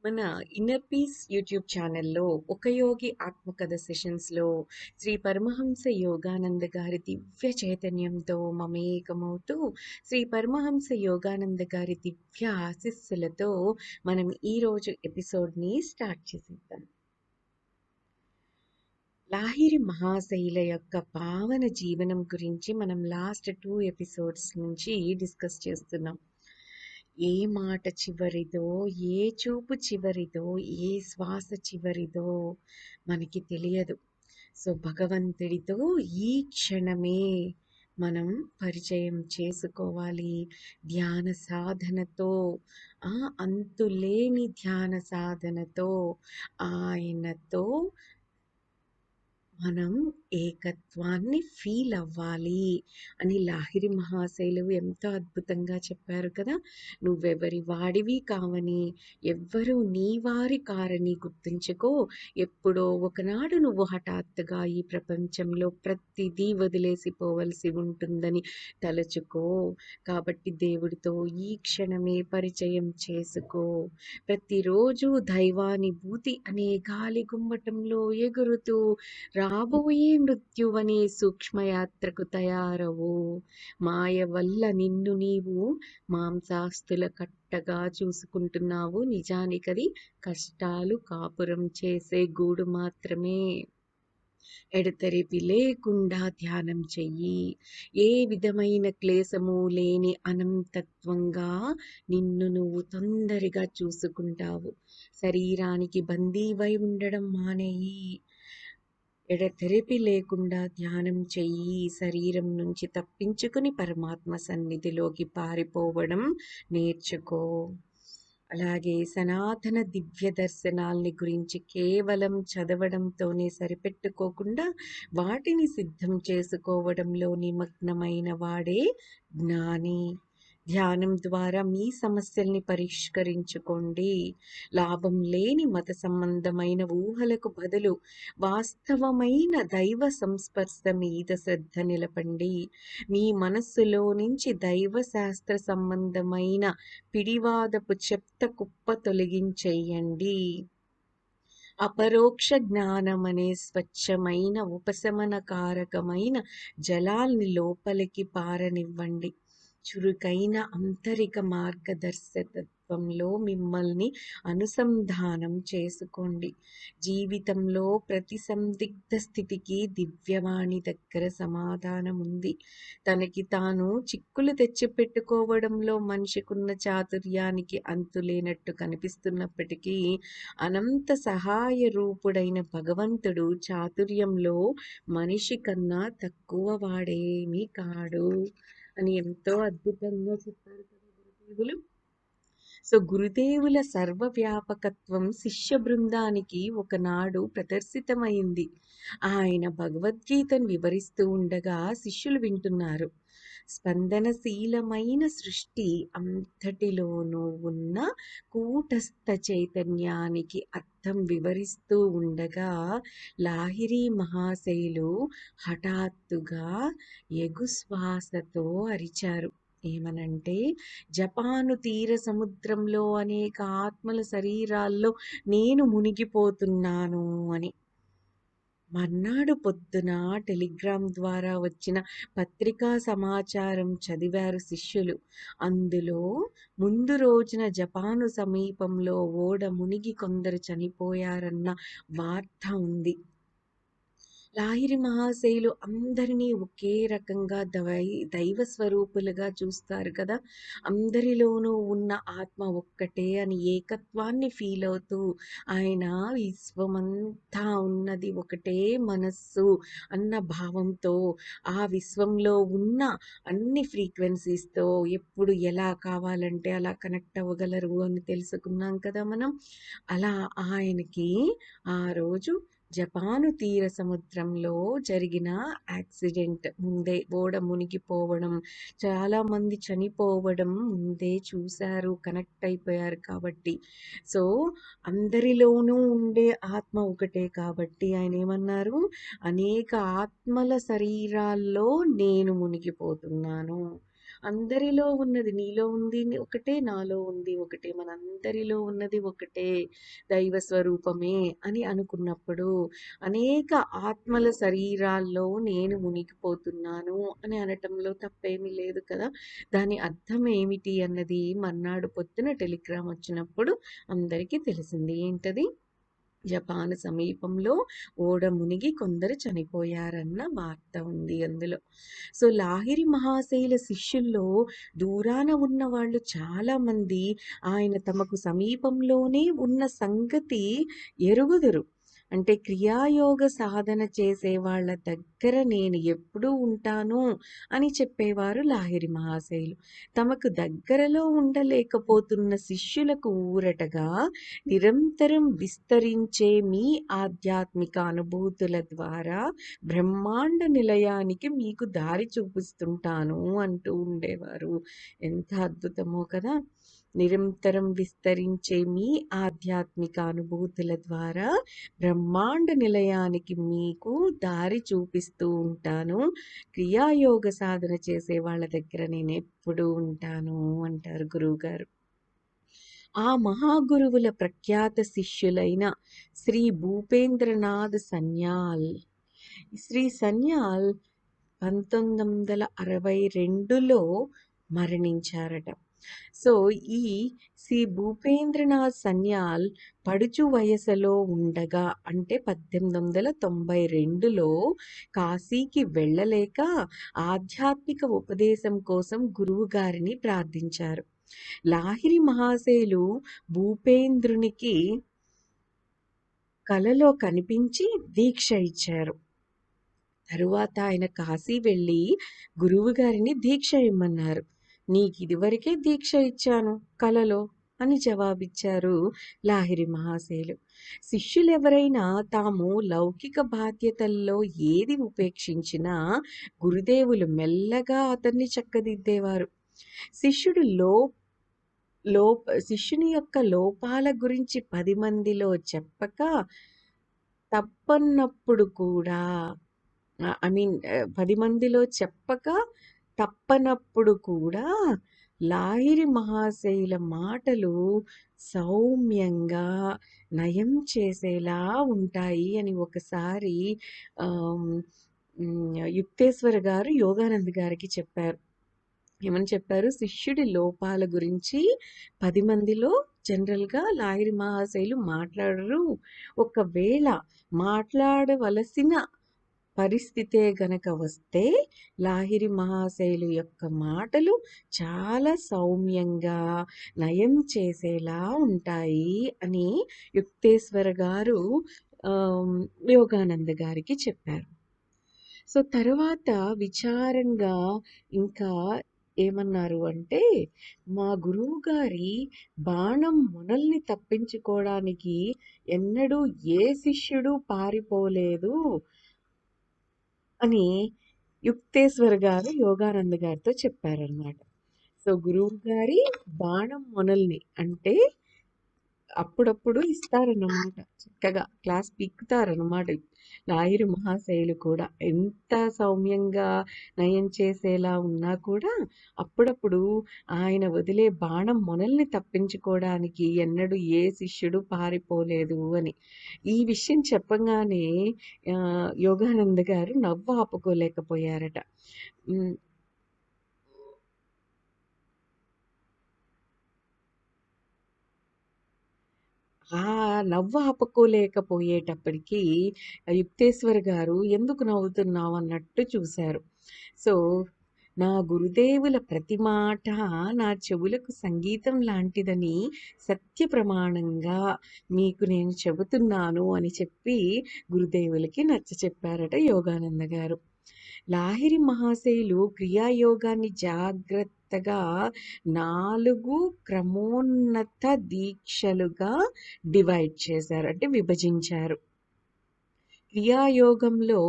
మన inner peace YouTube ఛానల్లో ఒక యోగి ఆత్మకథ సెషన్స్లో శ్రీ పరమహంస యోగానంద గారి దివ్య చైతన్యంతో మమేకమవుతూ శ్రీ పరమహంస యోగానంద గారి దివ్య ఆశీస్సులతో మనం ఈరోజు ఎపిసోడ్ని స్టార్ట్ చేసేద్దాం. లాహిరి మహాశైల యొక్క పావన జీవనం గురించి మనం లాస్ట్ 2 ఎపిసోడ్స్ నుంచి డిస్కస్ చేస్తున్నాం. ఏ మాట చివరిదో, ఏ చూపు చివరిదో, ఏ శ్వాస చివరిదో మనకి తెలియదు. సో భగవంతుడితో ఈ క్షణమే మనం పరిచయం చేసుకోవాలి. ధ్యాన సాధనతో, అంతులేని ధ్యాన సాధనతో ఆయనతో మనం ఏకత్వాన్ని ఫీల్ అవ్వాలి అని లాహిరి మహాశైలు ఎంతో అద్భుతంగా చెప్పారు కదా. నువ్వెవరి వాడివి కావని, ఎవ్వరూ నీ వారి కారని గుర్తుంచుకో. ఎప్పుడో ఒకనాడు నువ్వు హఠాత్తుగా ఈ ప్రపంచంలో ప్రతిదీ వదిలేసిపోవలసి ఉంటుందని తలుచుకో. కాబట్టి దేవుడితో ఈ క్షణమే పరిచయం చేసుకో. ప్రతిరోజు దైవానుభూతి అనే గాలి గుమ్మటంలో ఎగురుతూ రాబోయే మృత్యువనే సూక్ష్మయాత్రకు తయారవు. మాయ వల్ల నిన్ను నీవు మాంసాస్తుల కట్టగా చూసుకుంటున్నావు. నిజానికది కష్టాలు కాపురం చేసే గూడు మాత్రమే. ఎడతెరిపి లేకుండా ధ్యానం చెయ్యి. ఏ విధమైన క్లేశము లేని అనంతత్వంగా నిన్ను నువ్వు తొందరగా చూసుకుంటావు. శరీరానికి బందీవై ఉండడం మానేయి. ఎడతెరిపి లేకుండా ధ్యానం చెయ్యి. శరీరం నుంచి తప్పించుకుని పరమాత్మ సన్నిధిలోకి పారిపోవడం నేర్చుకో. అలాగే సనాతన దివ్య దర్శనాల్ని గురించి కేవలం చదవడంతోనే సరిపెట్టుకోకుండా వాటిని సిద్ధం చేసుకోవడంలో నిమగ్నమైన వాడే జ్ఞాని. ధ్యానం ద్వారా మీ సమస్యల్ని పరిష్కరించుకోండి. లాభం లేని మత సంబంధమైన ఊహలకు బదులు వాస్తవమైన దైవ సంస్పర్శ మీద శ్రద్ధ నిలపండి. మీ మనస్సులో నుంచి దైవ శాస్త్ర సంబంధమైన పిడివాదపు చెత్త కుప్ప తొలగించేయండి. అపరోక్ష జ్ఞానమనే స్వచ్ఛమైన ఉపశమనకారకమైన జలాల్ని లోపలికి పారనివ్వండి. చురుకైన ఆంతరిక మార్గదర్శకత్వంలో మిమ్మల్ని అనుసంధానం చేసుకోండి. జీవితంలో ప్రతి సందిగ్ధ స్థితికి దివ్యవాణి దగ్గర సమాధానం ఉంది. తనకి తాను చిక్కులు తెచ్చిపెట్టుకోవడంలో మనిషికున్న చాతుర్యానికి అంతులేనట్టు కనిపిస్తున్నప్పటికీ అనంత సహాయ రూపుడైన భగవంతుడు చాతుర్యంలో మనిషి కన్నా తక్కువ వాడేమీ కాడు అని ఎంతో అద్భుతంగా చెప్పారు కదా గురుదేవులు. సో గురుదేవుల సర్వవ్యాపకత్వం శిష్య బృందానికి ఒకనాడు ప్రదర్శితమైంది. ఆయన భగవద్గీతను వివరిస్తూ ఉండగా శిష్యులు వింటున్నారు. స్పందనశీలమైన సృష్టి అంతటిలోనూ ఉన్న కూటస్థ చైతన్యానికి అర్థం వివరిస్తూ ఉండగా లాహిరి మహాశైలు హఠాత్తుగా ఎగుశ్వాసతో అరిచారు. ఏమనంటే, జపాను తీర సముద్రంలో అనేక ఆత్మల శరీరాల్లో నేను మునిగిపోతున్నాను అని. మర్నాడు పొద్దున టెలిగ్రామ్ ద్వారా వచ్చిన పత్రికా సమాచారం చదివారు శిష్యులు. అందులో ముందు రోజున జపాను సమీపంలో ఓడ మునిగి కొందరు చనిపోయారన్న వార్త ఉంది. లాహిరి మహాశయులు అందరినీ ఒకే రకంగా దైవ స్వరూపులుగా చూస్తారు కదా. అందరిలోనూ ఉన్న ఆత్మ ఒక్కటే అని ఏకత్వాన్ని ఫీల్ అవుతూ ఆయన విశ్వమంతా ఉన్నది ఒకటే మనస్సు అన్న భావంతో ఆ విశ్వంలో ఉన్న అన్ని ఫ్రీక్వెన్సీస్తో ఎప్పుడు ఎలా కావాలంటే అలా కనెక్ట్ అవ్వగలరు అని తెలుసుకున్నాం కదా మనం. అలా ఆయనకి ఆ రోజు జపాను తీర సముద్రంలో జరిగిన యాక్సిడెంట్ ముందే ఓడ మునిగిపోవడం, చాలామంది చనిపోవడం ముందే చూశారు, కనెక్ట్ అయిపోయారు కాబట్టి. సో అందరిలోనూ ఉండే ఆత్మ ఒకటే కాబట్టి ఆయన ఏమన్నారు, అనేక ఆత్మల శరీరాల్లో నేను మునిగిపోతున్నాను. అందరిలో ఉన్నది నీలో ఉంది ఒకటే, నాలో ఉంది ఒకటే, మనందరిలో ఉన్నది ఒకటే, దైవ స్వరూపమే అని అనుకున్నప్పుడు అనేక ఆత్మల శరీరాల్లో నేను మునిగిపోతున్నాను అని అనటంలో తప్పేమీ లేదు కదా. దాని అర్థం ఏమిటి అన్నది మర్నాడు పొద్దున టెలిగ్రామ్ వచ్చినప్పుడు అందరికీ తెలిసింది. ఏంటది? జపాన్ సమీపంలో ఓడ మునిగి కొందరు చనిపోయారన్న వార్త ఉంది అందులో. సో లాహిరి మహాశైల శిష్యుల్లో దూరాన ఉన్న వాళ్ళు చాలా మంది ఆయన తమకు సమీపంలోనే ఉన్న సంగతి ఎరుగుదురు. అంటే క్రియాయోగ సాధన చేసే వాళ్ళ దగ్గర నేను ఎప్పుడూ ఉంటాను అని చెప్పేవారు లాహిరి మహాశైలు. తమకు దగ్గరలో ఉండలేకపోతున్న శిష్యులకు ఊరటగా నిరంతరం విస్తరించే మీ ఆధ్యాత్మిక అనుభూతుల ద్వారా బ్రహ్మాండ నిలయానికి మీకు దారి చూపిస్తుంటాను అంటూ ఉండేవారు. ఎంత అద్భుతమో కదా. నిరంతరం విస్తరించే మీ ఆధ్యాత్మిక అనుభూతుల ద్వారా బ్రహ్మాండ నిలయానికి మీకు దారి చూపిస్తూ ఉంటాను. క్రియాయోగ సాధన చేసే వాళ్ళ దగ్గర నేను ఎప్పుడూ ఉంటాను అంటారు గురువుగారు. ఆ మహాగురువుల ప్రఖ్యాత శిష్యులైన శ్రీ భూపేంద్రనాథ్ సన్యాల్. శ్రీ సన్యాల్ 1962లో మరణించారట. సో ఈ శ్రీ భూపేంద్రనాథ్ సన్యాల్ పడుచు వయసులో ఉండగా అంటే 1892లో కాశీకి వెళ్ళలేక ఆధ్యాత్మిక ఉపదేశం కోసం గురువు గారిని ప్రార్థించారు. లాహిరి మహాశయులు భూపేంద్రునికి కలలో కనిపించి దీక్ష ఇచ్చారు. తరువాత ఆయన కాశీ వెళ్ళి గురువుగారిని దీక్ష ఇమ్మన్నారు. నీకు ఇదివరకే దీక్ష ఇచ్చాను కలలో అని జవాబిచ్చారు లాహిరి మహాశయులు. శిష్యులెవరైనా తాము లౌకిక బాధ్యతల్లో ఏది ఉపేక్షించినా గురుదేవులు మెల్లగా అతన్ని చక్కదిద్దేవారు. శిష్యుని యొక్క లోపాల గురించి 10 మందిలో చెప్పక తప్పన్నప్పుడు కూడా 10 మందిలో చెప్పక తప్పనప్పుడు కూడా లాహిరి మహాశయుల మాటలు సౌమ్యంగా నయం చేసేలా ఉంటాయి అని ఒకసారి యుక్తేశ్వర గారు యోగానంద్ గారికి చెప్పారు. ఏమని చెప్పారు? శిష్యుడి లోపాల గురించి 10 మందిలో జనరల్గా లాహిరి మహాశయులు మాట్లాడరు. ఒకవేళ మాట్లాడవలసిన పరిస్థితే గనక వస్తే లాహిరి మహాశయులు యొక్క మాటలు చాలా సౌమ్యంగా నయం చేసేలా ఉంటాయి అని యుక్తేశ్వర గారు యోగానంద గారికి చెప్పారు. సో తర్వాత విచారంగా ఇంకా ఏమన్నారు అంటే, మా గురువు గారి బాణం మొనల్ని తప్పించుకోవడానికి ఎన్నడూ ఏ శిష్యుడు పారిపోలేదు అని యుక్తేశ్వర్ గారు యోగానంద్ గారితో చెప్పారనమాట. సో గురువు గారి బాణం మొనల్ని అంటే అప్పుడప్పుడు ఇస్తారన్నమాట, చక్కగా క్లాస్ పీకుతారన్నమాట లాహిరి మహాశయులు కూడా. ఎంత సౌమ్యంగా నయం చేసేలా ఉన్నా కూడా అప్పుడప్పుడు ఆయన వదిలే బాణం మొనల్ని తప్పించుకోవడానికి ఎన్నడూ ఏ శిష్యుడు పారిపోలేదు అని. ఈ విషయం చెప్పగానే యోగానంద గారు నవ్వు ఆపుకోలేకపోయారట. ఆ నవ్వు ఆపుకోలేకపోయేటప్పటికీ యుక్తేశ్వర్ గారు ఎందుకు నవ్వుతున్నావు అన్నట్టు చూశారు. సో నా గురుదేవుల ప్రతి మాట నా చెవులకు సంగీతం లాంటిదని సత్య ప్రమాణంగా మీకు నేను చెబుతున్నాను అని చెప్పి గురుదేవులకి నచ్చ చెప్పారట యోగానంద గారు. లాహిరి మహాశయులు క్రియాయోగాన్ని జాగ్రత్తగా 4 క్రమోన్నత దీక్షలుగా డివైడ్ చేశారు, అంటే విభజించారు. క్రియాయోగంలో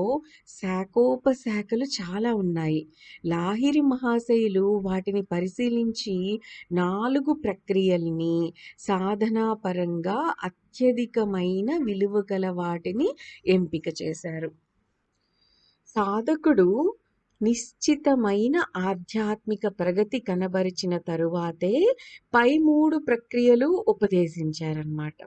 శాఖోపశాఖలు చాలా ఉన్నాయి. లాహిరి మహాశయులు వాటిని పరిశీలించి 4 ప్రక్రియల్ని సాధనాపరంగా అత్యధికమైన విలువ గల వాటిని ఎంపిక చేశారు. సాధకుడు నిశ్చితమైన ఆధ్యాత్మిక ప్రగతి కనబరిచిన తరువాతే పై 3 ప్రక్రియలు ఉపదేశించారన్నమాట.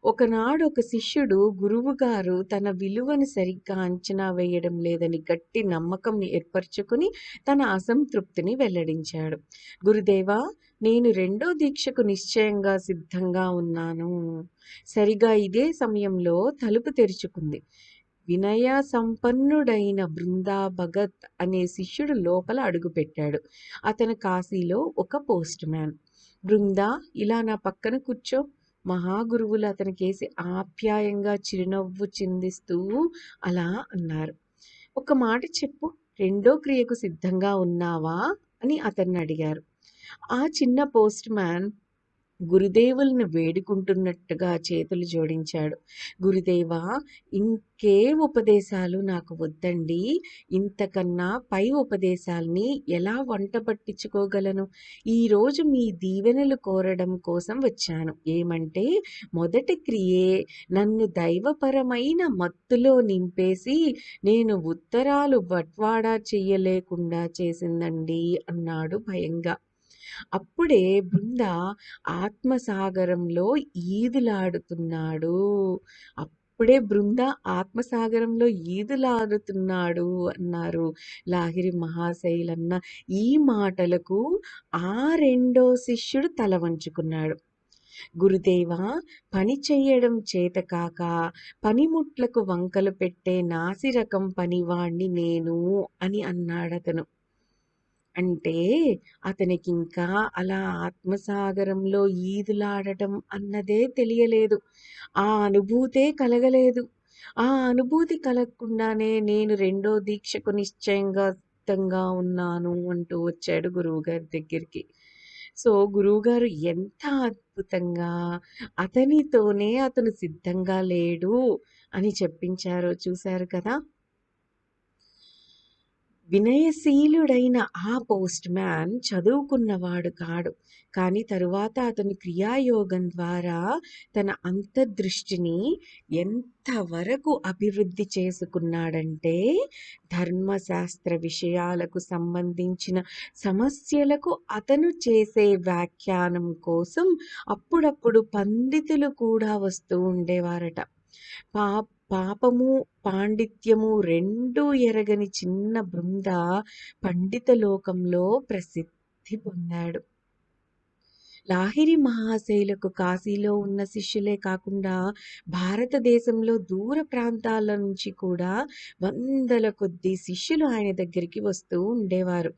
ఒకనాడు ఒక శిష్యుడు గురువుగారు తన విలువను సరిగ్గా అంచనా వేయడం లేదని గట్టి నమ్మకం ఏర్పరచుకుని తన అసంతృప్తిని వెల్లడించాడు. గురుదేవా, నేను రెండో దీక్షకు నిశ్చయంగా సిద్ధంగా ఉన్నాను. సరిగా ఇదే సమయంలో తలుపు తెరుచుకుంది. వినయ సంపన్నుడైన బృందా భగత్ అనే శిష్యుడు లోపల అడుగుపెట్టాడు. అతను కాశీలో ఒక పోస్ట్ మ్యాన్. బృందా, ఇలా నా పక్కన కూర్చో. మహాగురువులు అతనికేసి ఆప్యాయంగా చిరునవ్వు చిందిస్తూ అలా అన్నారు. ఒక మాట చెప్పు, రెండో క్రియకు సిద్ధంగా ఉన్నావా అని అతన్ని అడిగారు. ఆ చిన్న పోస్ట్ మ్యాన్ గురుదేవుల్ని వేడుకుంటున్నట్టుగా చేతులు జోడించాడు. గురుదేవా, ఇంకే ఉపదేశాలు నాకు వద్దండి. ఇంతకన్నా పై ఉపదేశాల్ని ఎలా వంట పట్టించుకోగలను? ఈరోజు మీ దీవెనలు కోరడం కోసం వచ్చాను. ఏమంటే, మొదటి క్రియే నన్ను దైవపరమైన మత్తులో నింపేసి నేను ఉత్తరాలు బట్వాడా చెయ్యలేకుండా చేసిందండి అన్నాడు భయంగా. అప్పుడే బృంద ఆత్మసాగరంలో ఈదులాడుతున్నాడు. అప్పుడే బృంద ఆత్మసాగరంలో ఈదులాడుతున్నాడు అన్నారు లాహిరి మహాశయులన్న ఈ మాటలకు ఆ రెండో శిష్యుడు తల వంచుకున్నాడు. గురుదేవా, పని చెయ్యడం చేతకాక పనిముట్లకు వంకలు పెట్టే నాసిరకం పనివాణ్ణి నేను అని అన్నాడతను. అంటే అతనికింకా అలా ఆత్మసాగరంలో ఈదులాడటం అన్నదే తెలియలేదు. ఆ అనుభూతే కలగలేదు. ఆ అనుభూతి కలగకుండానే నేను రెండో దీక్షకు నిశ్చయంగా సిద్ధంగా ఉన్నాను అంటూ వచ్చాడు గురువుగారి దగ్గరికి. సో, గురువుగారు ఎంత అద్భుతంగా అతనితోనే అతను సిద్ధంగా లేడు అని చెప్పించారో చూశారు కదా! వినయశీలుడైన ఆ పోస్ట్ మ్యాన్ చదువుకున్నవాడు కాడు. కానీ తరువాత అతను క్రియాయోగం ద్వారా తన అంతర్దృష్టిని ఎంతవరకు అభివృద్ధి చేసుకున్నాడంటే, ధర్మశాస్త్ర విషయాలకు సంబంధించిన సమస్యలకు అతను చేసే వ్యాఖ్యానం కోసం అప్పుడప్పుడు పండితులు కూడా వస్తూ ఉండేవారట. పా పాపము పాండిత్యము రెండూ ఎరగని చిన్న బృంద పండిత లోకంలో ప్రసిద్ధి పొందాడు. లాహిరి మహాశయులకు కాశీలో ఉన్న శిష్యులే కాకుండా భారతదేశంలో దూర ప్రాంతాల నుంచి కూడా వందల కొద్దీ శిష్యులు ఆయన దగ్గరికి వస్తూ ఉండేవారు.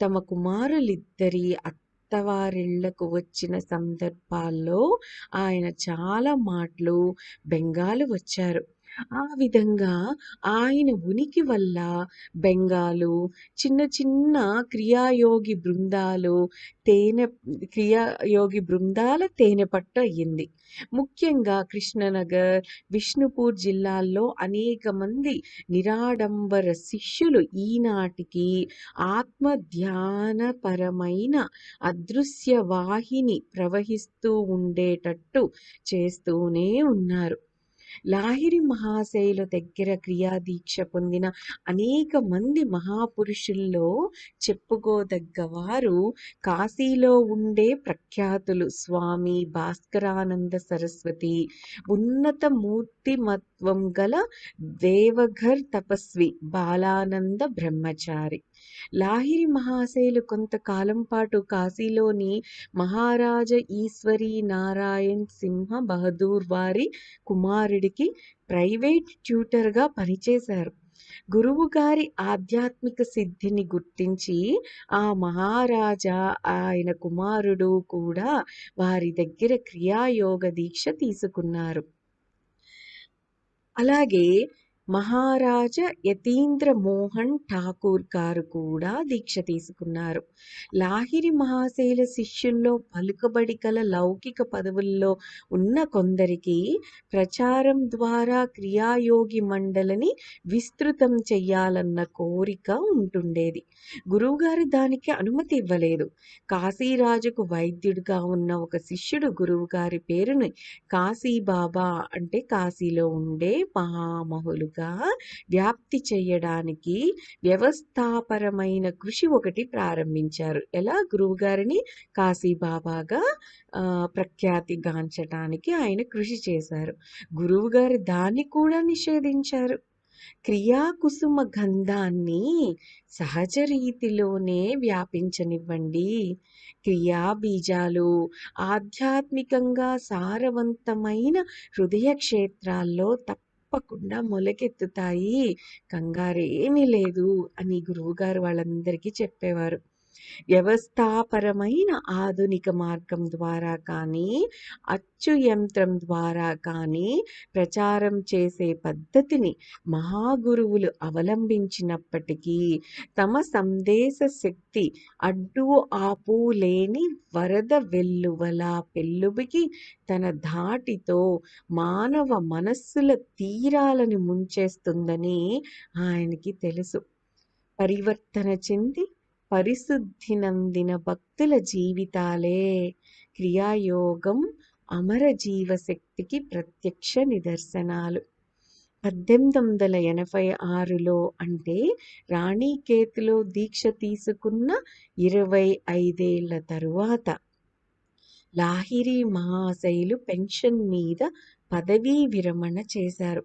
తమ కుమారులిద్దరి అత్తవారిళ్లకు వచ్చిన సందర్భాల్లో ఆయన చాలా మాటలు బెంగాలు వచ్చారు. ఆ విధంగా ఆయన ఉనికి వల్ల బెంగాలు చిన్న చిన్న క్రియాయోగి బృందాలు తేనె క్రియాయోగి బృందాల తేనెపట్టు అయ్యింది. ముఖ్యంగా కృష్ణనగర్, విష్ణుపూర్ జిల్లాల్లో అనేక మంది నిరాడంబర శిష్యులు ఈనాటికి ఆత్మ ధ్యానపరమైన అదృశ్య వాహిని ప్రవహిస్తూ ఉండేటట్టు చేస్తూనే ఉన్నారు. లాహిరి మహాశయుల దగ్గర క్రియాదీక్ష పొందిన అనేక మంది మహాపురుషుల్లో చెప్పుకోదగ్గ వారు కాశీలో ఉండే ప్రఖ్యాతులు స్వామి భాస్కరానంద సరస్వతి, ఉన్నత మూర్తిమత్వం గల దేవఘర్ తపస్వి బాలానంద బ్రహ్మచారి. లాహిరి మహాశయులు కొంతకాలం పాటు కాశీలోని మహారాజ ఈశ్వరీ నారాయణ్ సింహ బహదూర్ వారి కుమారుడికి ప్రైవేట్ ట్యూటర్గా పనిచేశారు. గురువుగారి ఆధ్యాత్మిక సిద్ధిని గుర్తించి ఆ మహారాజా ఆయన కుమారుడు కూడా వారి దగ్గర క్రియాయోగ దీక్ష తీసుకున్నారు. అలాగే మహారాజ యతీంద్ర మోహన్ ఠాకూర్ గారు కూడా దీక్ష తీసుకున్నారు. లాహిరి మహాశయుల శిష్యుల్లో పలుకబడి గల లౌకిక పదవుల్లో ఉన్న కొందరికి ప్రచారం ద్వారా క్రియాయోగి మండలిని విస్తృతం చెయ్యాలన్న కోరిక ఉంటుండేది. గురువుగారు దానికి అనుమతి ఇవ్వలేదు. కాశీరాజుకు వైద్యుడిగా ఉన్న ఒక శిష్యుడు గురువుగారి పేరుని కాశీబాబా అంటే కాశీలో ఉండే మహామహులుగా విధాలుగా వ్యాప్తి చేయడానికి వ్యవస్థాపరమైన కృషి ఒకటి ప్రారంభించారు. ఎలా? గురువుగారిని కాశీబాబాగా ప్రఖ్యాతిగాంచటానికి ఆయన కృషి చేశారు. గురువుగారు దాన్ని కూడా నిషేధించారు. క్రియాకుసుమ గంధాన్ని సహజ రీతిలోనే వ్యాపించనివ్వండి. క్రియా బీజాలు ఆధ్యాత్మికంగా సారవంతమైన హృదయ క్షేత్రాల్లో తప్పకుండా మొలకెత్తుతాయి. కంగారేమీ లేదు అని గురువుగారు వాళ్ళందరికీ చెప్పేవారు. వ్యవస్థాపరమైన ఆధునిక మార్గం ద్వారా కానీ, అచ్చు యంత్రం ద్వారా కానీ ప్రచారం చేసే పద్ధతిని మహాగురువులు అవలంబించినప్పటికీ తమ సందేశ శక్తి అడ్డు ఆపు లేని వరద వెల్లువలా పెల్లుబికి తన ధాటితో మానవ మనస్సుల తీరాలను ముంచేస్తుందని ఆయనకి తెలుసు. పరివర్తన చెంది పరిశుద్ధి నందిన భక్తుల జీవితాలే క్రియాయోగం అమర జీవశక్తికి ప్రత్యక్ష నిదర్శనాలు. 1886లో అంటే రాణికేతులో దీక్ష తీసుకున్న 25 ఏళ్ల తరువాత లాహిరి మహాశయులు పెన్షన్ మీద పదవీ విరమణ చేశారు.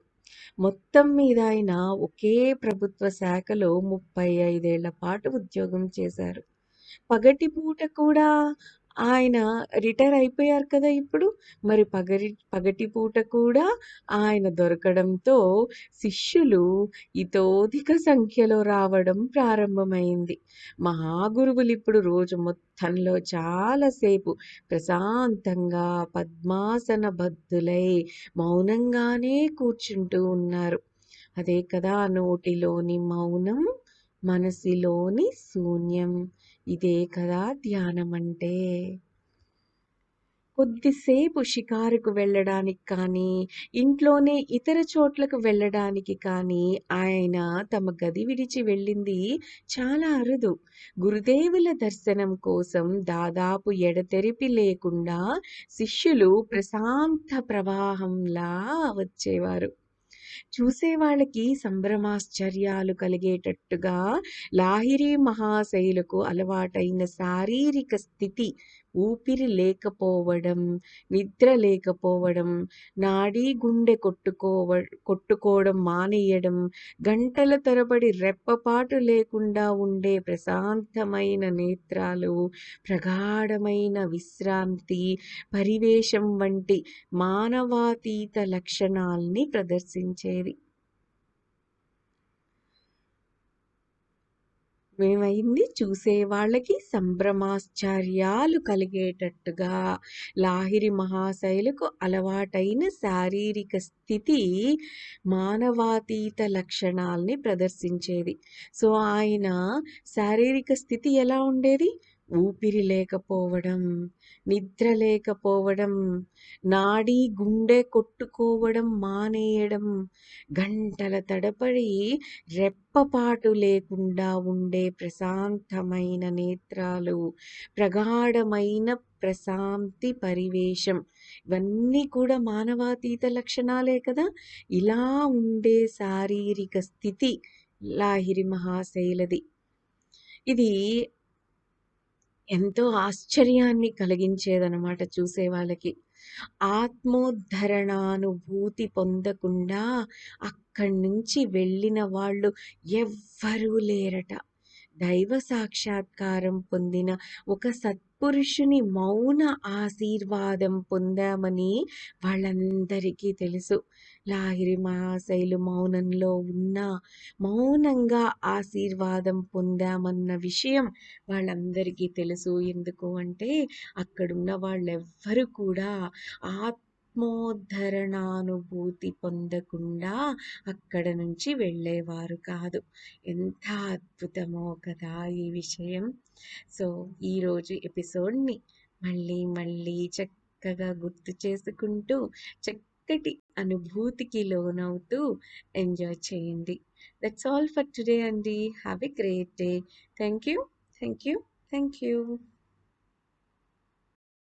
మొత్తం మీద ఆయన ఒకే ప్రభుత్వ శాఖలో 35 ఏళ్ల పాటు ఉద్యోగం చేశారు. పగటిపూట కూడా ఆయన రిటైర్ అయిపోయారు కదా ఇప్పుడు. మరి పగటిపూట కూడా ఆయన దొరకడంతో శిష్యులు ఇతోధిక సంఖ్యలో రావడం ప్రారంభమైంది. మహాగురువులు ఇప్పుడు రోజు మొత్తంలో చాలాసేపు ప్రశాంతంగా పద్మాసన బద్ధులై మౌనంగానే కూర్చుంటూ ఉన్నారు. అదే కదా నోటిలోని మౌనం, మనసులోని శూన్యం. ఇదే కదా ధ్యానం అంటే. కొద్దిసేపు షికారుకు వెళ్ళడానికి కానీ, ఇంట్లోనే ఇతర చోట్లకు వెళ్ళడానికి కానీ ఆయన తమ గది విడిచి వెళ్ళింది చాలా అరుదు. గురుదేవుల దర్శనం కోసం దాదాపు ఎడతెరిపి లేకుండా శిష్యులు ప్రశాంత ప్రవాహంలా వచ్చేవారు. చూసేవాళ్ళకి సంభ్రమాశ్చర్యాలు కలిగేటట్టుగా లాహిరి మహాశయులకు అలవాటైన శారీరక స్థితి, ఊపిరి లేకపోవడం, నిద్ర లేకపోవడం, నాడీ గుండె కొట్టుకోవడం మానేయడం, గంటల తరబడి రెప్పపాటు లేకుండా ఉండే ప్రశాంతమైన నేత్రాలు, ప్రగాఢమైన విశ్రాంతి, పరివేశం వంటి మానవాతీత లక్షణాల్ని ప్రదర్శించేది. ఏమైంది? చూసేవాళ్ళకి సంభ్రమాశ్చర్యాలు కలిగేటట్టుగా లాహిరి మహాశయులకు అలవాటైన శారీరక స్థితి మానవాతీత లక్షణాల్ని ప్రదర్శించేది. సో ఆయన శారీరక స్థితి ఎలా ఉండేది? ఊపిరి లేకపోవడం, నిద్ర లేకపోవడం, నాడీ గుండె కొట్టుకోవడం మానేయడం, గంటల తడబడి రెప్పపాటు లేకుండా ఉండే ప్రశాంతమైన నేత్రాలు, ప్రగాఢమైన ప్రశాంతి పరివేశం, ఇవన్నీ కూడా మానవాతీత లక్షణాలే కదా. ఇలా ఉండే శారీరక స్థితి లాహిరి మహాశైలది. ఇది ఎంతో ఆశ్చర్యాన్ని కలిగించేదనమాట చూసే వాళ్ళకి. ఆత్మోద్ధరణానుభూతి పొందకుండా అక్కడి నుంచి వెళ్ళిన వాళ్ళు ఎవ్వరూ లేరట. దైవ సాక్షాత్కారం పొందిన ఒక సత్పురుషుని మౌన ఆశీర్వాదం పొందామని వాళ్ళందరికీ తెలుసు. లాహిరి మహాశైలు మౌనంలో ఉన్నా మౌనంగా ఆశీర్వాదం పొందామన్న విషయం వాళ్ళందరికీ తెలుసు. ఎందుకు అంటే అక్కడున్న వాళ్ళెవ్వరూ కూడా ఆత్మోద్ధరణానుభూతి పొందకుండా అక్కడ నుంచి వెళ్ళేవారు కాదు. ఎంత అద్భుతమో కదా ఈ విషయం. సో ఈరోజు ఎపిసోడ్ని మళ్ళీ మళ్ళీ చక్కగా గుర్తు చేసుకుంటూ చక్కటి అనుభూతికి లోనవుతూ ఎంజాయ్ చేయండి. దట్స్ ఆల్ ఫర్ టుడే అండి. Have a great day. Thank you.